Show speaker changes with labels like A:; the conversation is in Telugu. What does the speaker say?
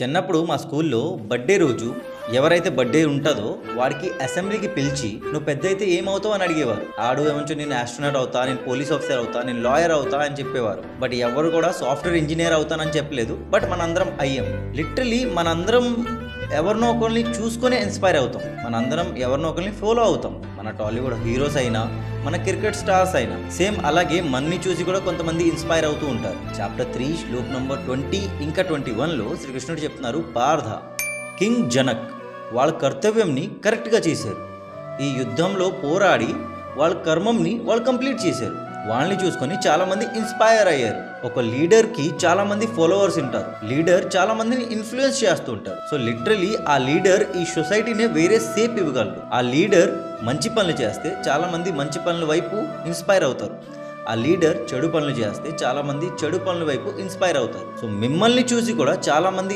A: చిన్నప్పుడు మా స్కూల్లో బర్త్డే రోజు ఎవరైతే బర్త్డే ఉంటుందో వాడికి అసెంబ్లీకి పిలిచి నువ్వు పెద్ద అయితే ఏమవుతావు అని అడిగేవారు. ఆడు ఏమంచో నేను ఆస్ట్రోనాట్ అవుతా, నేను పోలీస్ ఆఫీసర్ అవుతా, నేను లాయర్ అవుతా అని చెప్పేవారు. బట్ ఎవరు కూడా సాఫ్ట్వేర్ ఇంజనీర్ అవుతానని చెప్పలేదు. బట్ మనందరం అయ్యాం. లిటరలీ మనందరం ఎవరినో ఒకరిని చూసుకొని ఇన్స్పైర్ అవుతాం. మనందరం ఎవరినో ఒకరిని ఫాలో అవుతాం. మన టాలీవుడ్ హీరోస్ అయినా, మన క్రికెట్ స్టార్స్ అయినా సేమ్ అలాగే మన్ని చూసి కూడా కొంతమంది ఇన్స్పైర్ అవుతూ ఉంటారు. చాప్టర్ 3 శ్లోక్ నంబర్ 20 ఇంకా 21లో శ్రీకృష్ణుడు చెప్తున్నారు, పార్థ కింగ్ జనక్ వాళ్ళ కర్తవ్యంని కరెక్ట్గా చేశారు. ఈ యుద్ధంలో పోరాడి వాళ్ళ కర్మంని వాళ్ళు కంప్లీట్ చేశారు. వాళ్ళని చూసుకొని చాలా మంది ఇన్స్పైర్ అయ్యారు. ఒక లీడర్ కి చాలా మంది ఫాలోవర్స్ ఉంటారు. లీడర్ చాలా మందిని ఇన్ఫ్లుయెన్స్ చేస్తూ ఉంటారు. సో లిటరలీ ఆ లీడర్ ఈ సొసైటీని వేరే సేప్ ఇవ్వగలరు. ఆ లీడర్ మంచి పనులు చేస్తే చాలా మంది మంచి పనుల వైపు ఇన్స్పైర్ అవుతారు. ఆ లీడర్ చెడు పనులు చేస్తే చాలా మంది చెడు పనుల వైపు ఇన్స్పైర్ అవుతారు. సో మిమ్మల్ని చూసి కూడా చాలా మంది